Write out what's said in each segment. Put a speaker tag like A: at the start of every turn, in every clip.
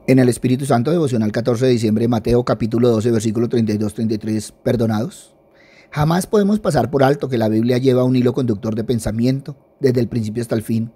A: En el Espíritu Santo, devocional 14 de diciembre, Mateo capítulo 12, versículo 32-33, perdonados. Jamás podemos pasar por alto que la Biblia lleva un hilo conductor de pensamiento, desde el principio hasta el fin.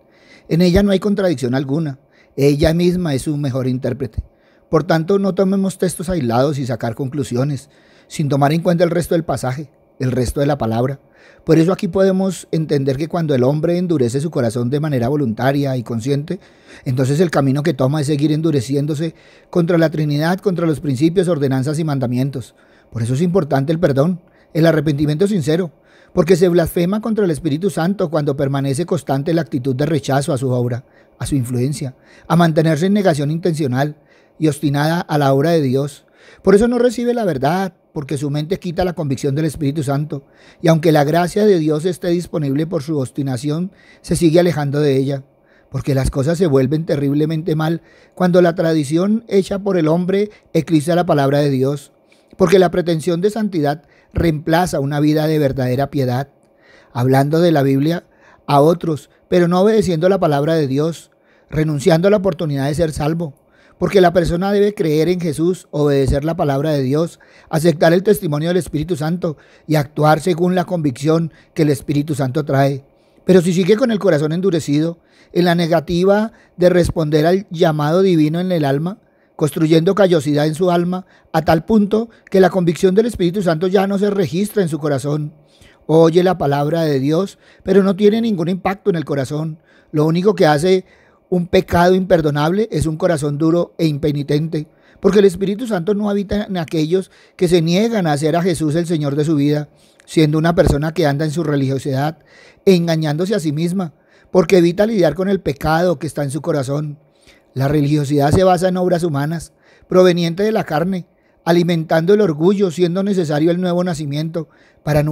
A: En ella no hay contradicción alguna. Ella misma es su mejor intérprete. Por tanto, no tomemos textos aislados y sacar conclusiones, sin tomar en cuenta el resto del pasaje, el resto de la palabra. Por eso aquí podemos entender que cuando el hombre endurece su corazón de manera voluntaria y consciente, entonces el camino que toma es seguir endureciéndose contra la Trinidad, contra los principios, ordenanzas y mandamientos. Por eso es importante el perdón, el arrepentimiento sincero, porque se blasfema contra el Espíritu Santo cuando permanece constante la actitud de rechazo a su obra, a su influencia, a mantenerse en negación intencional y obstinada a la obra de Dios. Por eso no recibe la verdad, porque su mente quita la convicción del Espíritu Santo, y aunque la gracia de Dios esté disponible por su obstinación, se sigue alejando de ella, porque las cosas se vuelven terriblemente mal cuando la tradición hecha por el hombre eclipsa la palabra de Dios, porque la pretensión de santidad reemplaza una vida de verdadera piedad, hablando de la Biblia a otros, pero no obedeciendo la palabra de Dios, renunciando a la oportunidad de ser salvo. Porque la persona debe creer en Jesús, obedecer la palabra de Dios, aceptar el testimonio del Espíritu Santo y actuar según la convicción que el Espíritu Santo trae. Pero si sigue con el corazón endurecido, en la negativa de responder al llamado divino en el alma, construyendo callosidad en su alma, a tal punto que la convicción del Espíritu Santo ya no se registra en su corazón. Oye la palabra de Dios, pero no tiene ningún impacto en el corazón. Lo único que hace un pecado imperdonable es un corazón duro e impenitente, porque el Espíritu Santo no habita en aquellos que se niegan a hacer a Jesús el Señor de su vida, siendo una persona que anda en su religiosidad, engañándose a sí misma, porque evita lidiar con el pecado que está en su corazón. La religiosidad se basa en obras humanas, provenientes de la carne, alimentando el orgullo, siendo necesario el nuevo nacimiento para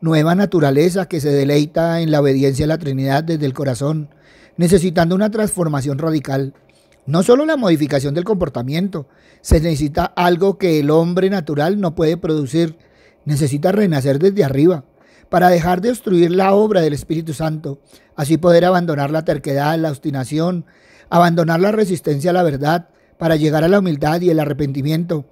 A: nueva naturaleza que se deleita en la obediencia a la Trinidad desde el corazón, necesitando una transformación radical. No solo la modificación del comportamiento, se necesita algo que el hombre natural no puede producir, necesita renacer desde arriba, para dejar de obstruir la obra del Espíritu Santo, así poder abandonar la terquedad, la obstinación, abandonar la resistencia a la verdad, para llegar a la humildad y el arrepentimiento,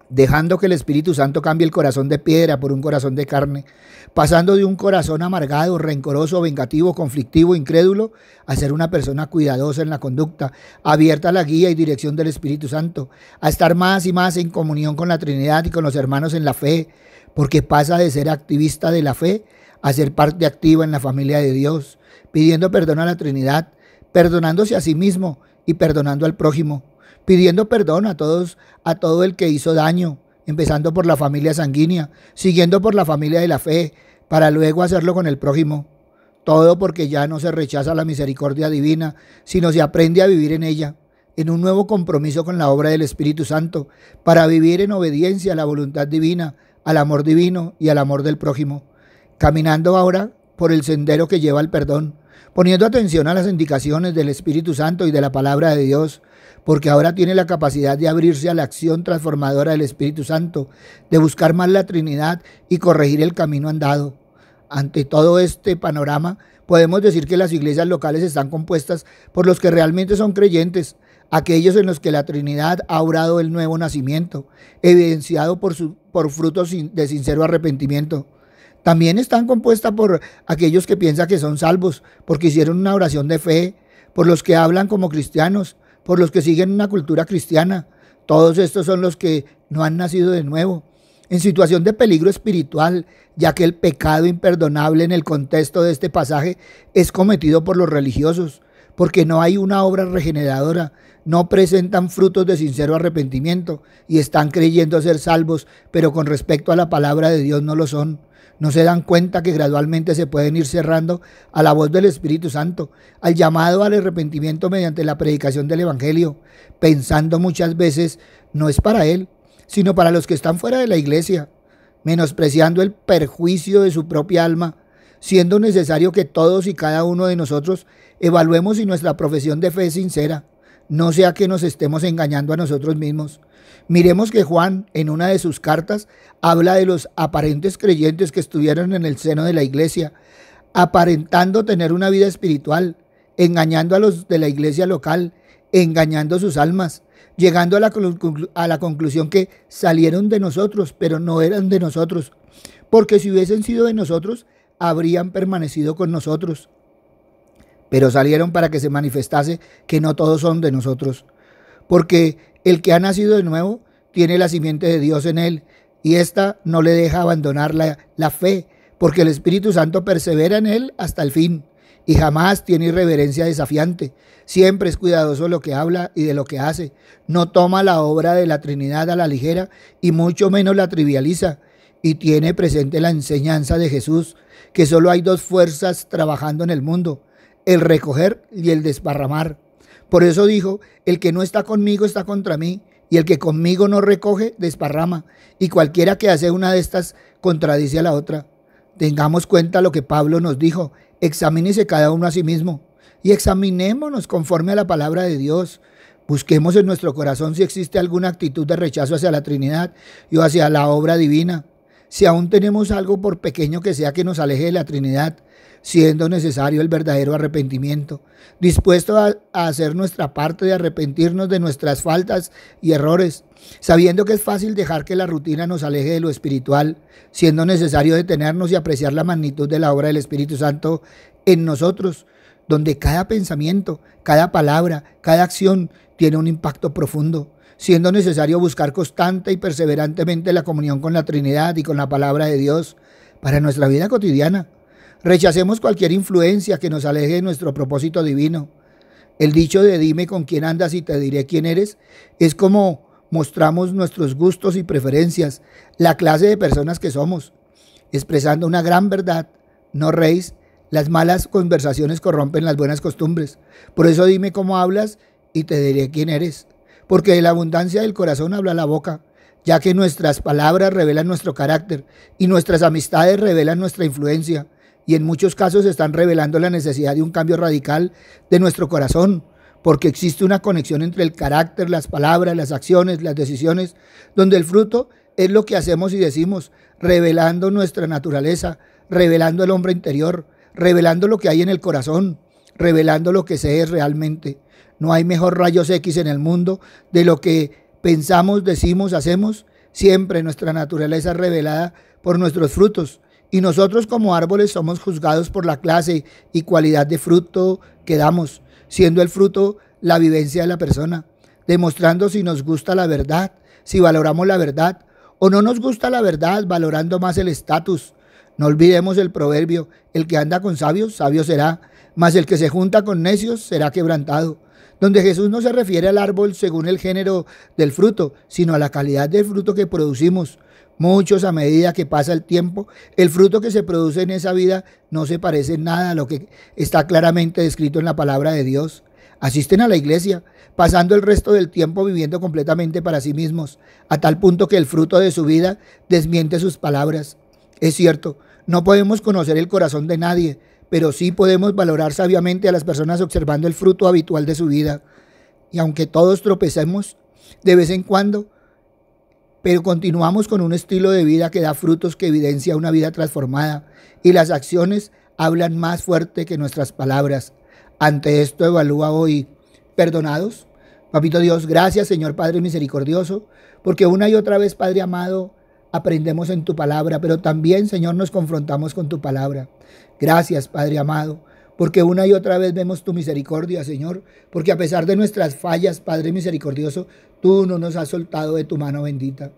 A: dejando que el Espíritu Santo cambie el corazón de piedra por un corazón de carne, pasando de un corazón amargado, rencoroso, vengativo, conflictivo, incrédulo, a ser una persona cuidadosa en la conducta, abierta a la guía y dirección del Espíritu Santo, a estar más y más en comunión con la Trinidad y con los hermanos en la fe, porque pasa de ser activista de la fe a ser parte activa en la familia de Dios, pidiendo perdón a la Trinidad, perdonándose a sí mismo y perdonando al prójimo, pidiendo perdón a todo el que hizo daño, empezando por la familia sanguínea, siguiendo por la familia de la fe, para luego hacerlo con el prójimo. Todo porque ya no se rechaza la misericordia divina, sino se aprende a vivir en ella, en un nuevo compromiso con la obra del Espíritu Santo, para vivir en obediencia a la voluntad divina, al amor divino y al amor del prójimo, caminando ahora por el sendero que lleva al perdón, poniendo atención a las indicaciones del Espíritu Santo y de la palabra de Dios, porque ahora tiene la capacidad de abrirse a la acción transformadora del Espíritu Santo, de buscar más la Trinidad y corregir el camino andado. Ante todo este panorama, podemos decir que las iglesias locales están compuestas por los que realmente son creyentes, aquellos en los que la Trinidad ha obrado el nuevo nacimiento, evidenciado por frutos de sincero arrepentimiento. También están compuestas por aquellos que piensan que son salvos, porque hicieron una oración de fe, por los que hablan como cristianos, por los que siguen una cultura cristiana. Todos estos son los que no han nacido de nuevo, en situación de peligro espiritual, ya que el pecado imperdonable en el contexto de este pasaje es cometido por los religiosos, porque no hay una obra regeneradora, no presentan frutos de sincero arrepentimiento y están creyendo ser salvos, pero con respecto a la palabra de Dios no lo son. No se dan cuenta que gradualmente se pueden ir cerrando a la voz del Espíritu Santo, al llamado al arrepentimiento mediante la predicación del Evangelio, pensando muchas veces no es para él, sino para los que están fuera de la iglesia, menospreciando el perjuicio de su propia alma, siendo necesario que todos y cada uno de nosotros evaluemos si nuestra profesión de fe es sincera, no sea que nos estemos engañando a nosotros mismos. Miremos que Juan, en una de sus cartas, habla de los aparentes creyentes que estuvieron en el seno de la iglesia, aparentando tener una vida espiritual, engañando a los de la iglesia local, engañando sus almas, llegando a la conclusión que salieron de nosotros, pero no eran de nosotros, porque si hubiesen sido de nosotros, habrían permanecido con nosotros. Pero salieron para que se manifestase que no todos son de nosotros, porque el que ha nacido de nuevo tiene la simiente de Dios en él, y ésta no le deja abandonar la fe, porque el Espíritu Santo persevera en él hasta el fin, y jamás tiene irreverencia desafiante. Siempre es cuidadoso de lo que habla y de lo que hace. No toma la obra de la Trinidad a la ligera, y mucho menos la trivializa, y tiene presente la enseñanza de Jesús, que solo hay dos fuerzas trabajando en el mundo: el recoger y el desparramar. Por eso dijo: el que no está conmigo está contra mí, y el que conmigo no recoge, desparrama. Y cualquiera que hace una de estas contradice a la otra. Tengamos cuenta lo que Pablo nos dijo: examínese cada uno a sí mismo, y examinémonos conforme a la palabra de Dios. Busquemos en nuestro corazón si existe alguna actitud de rechazo hacia la Trinidad y hacia la obra divina. Si aún tenemos algo, por pequeño que sea, que nos aleje de la Trinidad, siendo necesario el verdadero arrepentimiento, dispuesto a hacer nuestra parte de arrepentirnos de nuestras faltas y errores, sabiendo que es fácil dejar que la rutina nos aleje de lo espiritual, siendo necesario detenernos y apreciar la magnitud de la obra del Espíritu Santo en nosotros, donde cada pensamiento, cada palabra, cada acción tiene un impacto profundo, siendo necesario buscar constante y perseverantemente la comunión con la Trinidad y con la palabra de Dios para nuestra vida cotidiana. Rechacemos cualquier influencia que nos aleje de nuestro propósito divino. El dicho de dime con quién andas y te diré quién eres es como mostramos nuestros gustos y preferencias, la clase de personas que somos, expresando una gran verdad: no reís, las malas conversaciones corrompen las buenas costumbres. Por eso dime cómo hablas y te diré quién eres, porque de la abundancia del corazón habla la boca, ya que nuestras palabras revelan nuestro carácter y nuestras amistades revelan nuestra influencia, y en muchos casos están revelando la necesidad de un cambio radical de nuestro corazón, porque existe una conexión entre el carácter, las palabras, las acciones, las decisiones, donde el fruto es lo que hacemos y decimos, revelando nuestra naturaleza, revelando el hombre interior, revelando lo que hay en el corazón, revelando lo que se es realmente. No hay mejor rayos X en el mundo de lo que pensamos, decimos, hacemos. Siempre nuestra naturaleza es revelada por nuestros frutos, y nosotros como árboles somos juzgados por la clase y cualidad de fruto que damos, siendo el fruto la vivencia de la persona, demostrando si nos gusta la verdad, si valoramos la verdad, o no nos gusta la verdad, valorando más el estatus. No olvidemos el proverbio: el que anda con sabios, sabio será, mas el que se junta con necios será quebrantado. Donde Jesús no se refiere al árbol según el género del fruto, sino a la calidad del fruto que producimos. Muchos, a medida que pasa el tiempo, el fruto que se produce en esa vida no se parece en nada a lo que está claramente descrito en la palabra de Dios. Asisten a la iglesia, pasando el resto del tiempo viviendo completamente para sí mismos, a tal punto que el fruto de su vida desmiente sus palabras. Es cierto, no podemos conocer el corazón de nadie, pero sí podemos valorar sabiamente a las personas observando el fruto habitual de su vida. Y aunque todos tropecemos de vez en cuando, pero continuamos con un estilo de vida que da frutos, que evidencia una vida transformada, y las acciones hablan más fuerte que nuestras palabras. Ante esto, evalúa hoy: ¿perdonados? Papito Dios, gracias, Señor Padre misericordioso, porque una y otra vez, Padre amado, aprendemos en tu palabra, pero también, Señor, nos confrontamos con tu palabra. Gracias, Padre amado, porque una y otra vez vemos tu misericordia, Señor, porque a pesar de nuestras fallas, Padre misericordioso, tú no nos has soltado de tu mano bendita.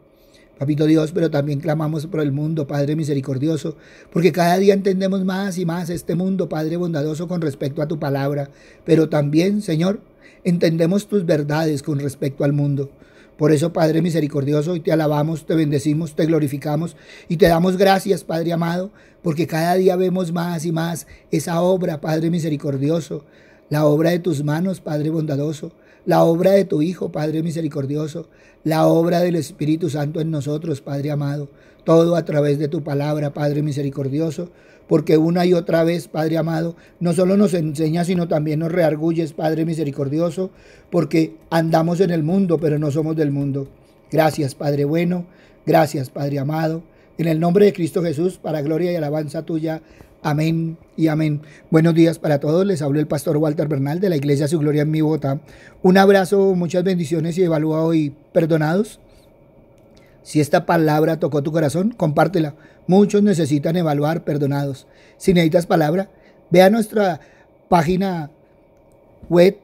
A: Papito Dios, pero también clamamos por el mundo, Padre misericordioso, porque cada día entendemos más y más este mundo, Padre bondadoso, con respecto a tu palabra, pero también, Señor, entendemos tus verdades con respecto al mundo. Por eso, Padre misericordioso, hoy te alabamos, te bendecimos, te glorificamos y te damos gracias, Padre amado, porque cada día vemos más y más esa obra, Padre misericordioso, la obra de tus manos, Padre bondadoso, la obra de tu Hijo, Padre misericordioso, la obra del Espíritu Santo en nosotros, Padre amado, todo a través de tu palabra, Padre misericordioso, porque una y otra vez, Padre amado, no solo nos enseñas, sino también nos reargulles, Padre misericordioso, porque andamos en el mundo, pero no somos del mundo. Gracias, Padre bueno, gracias, Padre amado, en el nombre de Cristo Jesús, para gloria y alabanza tuya. Amén y amén. Buenos días para todos. Les hablo el pastor Walter Bernal de la Iglesia Su Gloria en mi Bogotá. Un abrazo, muchas bendiciones y evalúa hoy perdonados. Si esta palabra tocó tu corazón, compártela. Muchos necesitan evaluar perdonados. Si necesitas palabra, ve a nuestra página web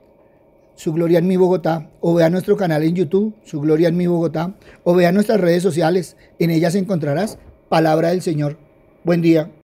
A: Su Gloria en mi Bogotá, o vea nuestro canal en YouTube, Su Gloria en mi Bogotá, o vea nuestras redes sociales. En ellas encontrarás palabra del Señor. Buen día.